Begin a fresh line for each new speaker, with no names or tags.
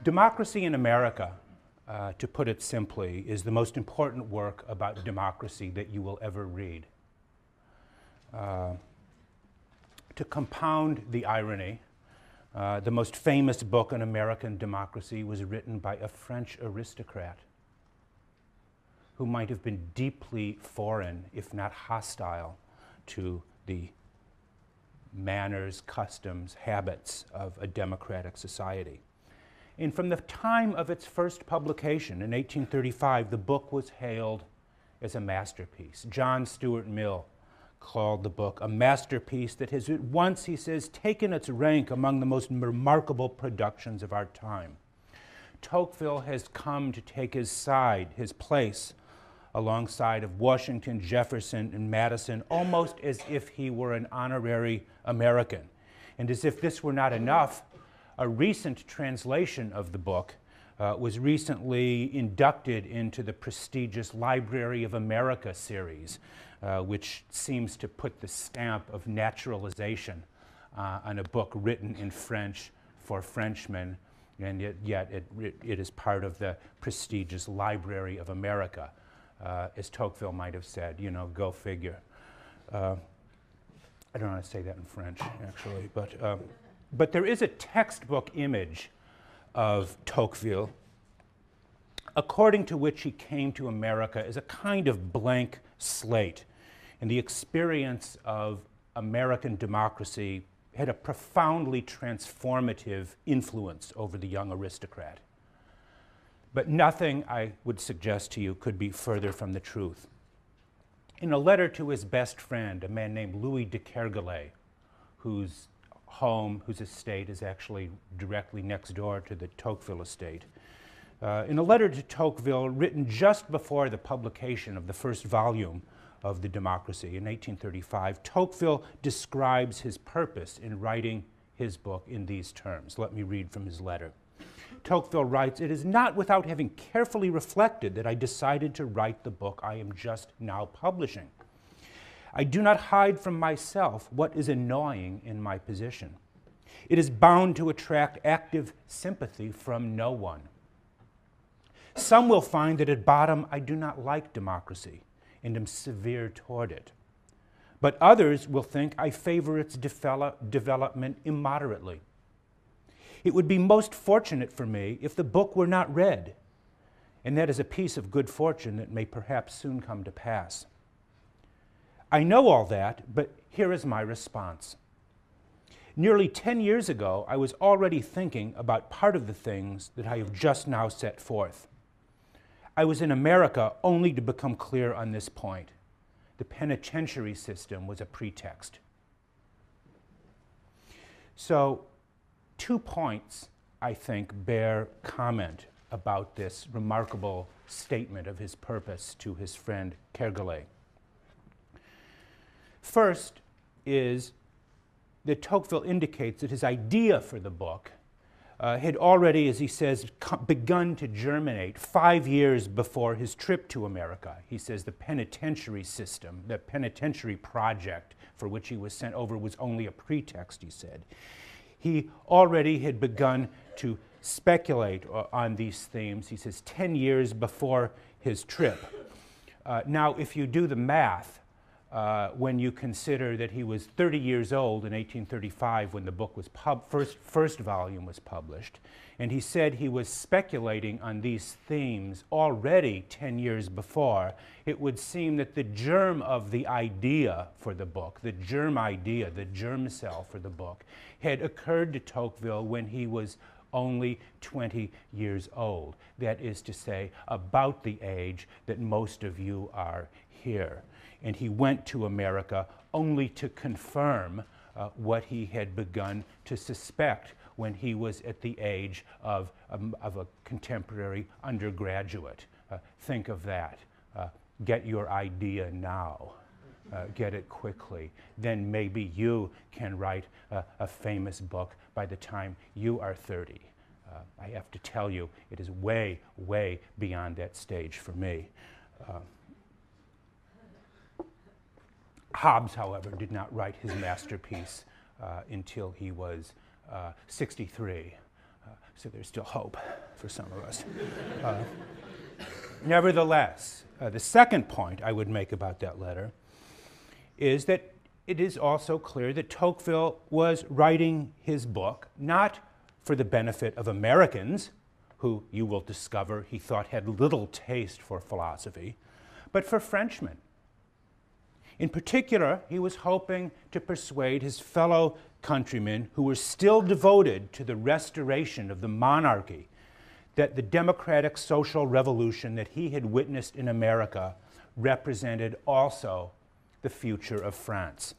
Democracy in America, to put it simply, is the most important work about democracy that you will ever read. To compound the irony, the most famous book on American democracy was written by a French aristocrat who might have been deeply foreign, if not hostile, to the manners, customs, habits of a democratic society. And from the time of its first publication in 1835, the book was hailed as a masterpiece. John Stuart Mill called the book a masterpiece that has at once, he says, taken its rank among the most remarkable productions of our time. Tocqueville has come to take his side, his place, alongside of Washington, Jefferson, and Madison, almost as if he were an honorary American. And as if this were not enough, a recent translation of the book was recently inducted into the prestigious Library of America series, which seems to put the stamp of naturalization on a book written in French for Frenchmen, and yet it is part of the prestigious Library of America. As Tocqueville might have said, you know, go figure. I don't know how to say that in French, actually, but there is a textbook image of Tocqueville, according to which he came to America as a kind of blank slate, and the experience of American democracy had a profoundly transformative influence over the young aristocrat. But nothing, I would suggest to you, could be further from the truth. In a letter to his best friend, a man named Louis de Kergolay, whose estate is actually directly next door to the Tocqueville estate, in a letter to Tocqueville written just before the publication of the first volume of the Democracy in 1835, Tocqueville describes his purpose in writing his book in these terms. Let me read from his letter. Tocqueville writes, "It is not without having carefully reflected that I decided to write the book I am just now publishing. I do not hide from myself what is annoying in my position. It is bound to attract active sympathy from no one. Some will find that at bottom I do not like democracy and am severe toward it. But others will think I favor its development immoderately. It would be most fortunate for me if the book were not read, and that is a piece of good fortune that may perhaps soon come to pass. I know all that, but here is my response. Nearly 10 years ago, I was already thinking about part of the things that I have just now set forth. I was in America only to become clear on this point. The penitentiary system was a pretext." So, 2 points, I think, bear comment about this remarkable statement of his purpose to his friend Kergolay. First is that Tocqueville indicates that his idea for the book had already, as he says, begun to germinate 5 years before his trip to America. He says the penitentiary system, the penitentiary project for which he was sent over was only a pretext, he said. He already had begun to speculate on these themes, he says, 10 years before his trip. Now, if you do the math, when you consider that he was 30 years old in 1835 when the book was first volume was published, and he said he was speculating on these themes already 10 years before, it would seem that the germ of the idea for the book, the germ idea, the germ cell for the book, had occurred to Tocqueville when he was only 20 years old. That is to say, about the age that most of you are here. And he went to America only to confirm what he had begun to suspect when he was at the age of a contemporary undergraduate. Think of that. Get your idea now. Get it quickly. Then maybe you can write a famous book by the time you are 30. I have to tell you, it is way, way beyond that stage for me. Hobbes, however, did not write his masterpiece until he was 63. So there's still hope for some of us. Nevertheless, the second point I would make about that letter is that it is also clear that Tocqueville was writing his book not for the benefit of Americans, who you will discover he thought had little taste for philosophy, but for Frenchmen. In particular, he was hoping to persuade his fellow countrymen who were still devoted to the restoration of the monarchy that the democratic social revolution that he had witnessed in America represented also the future of France.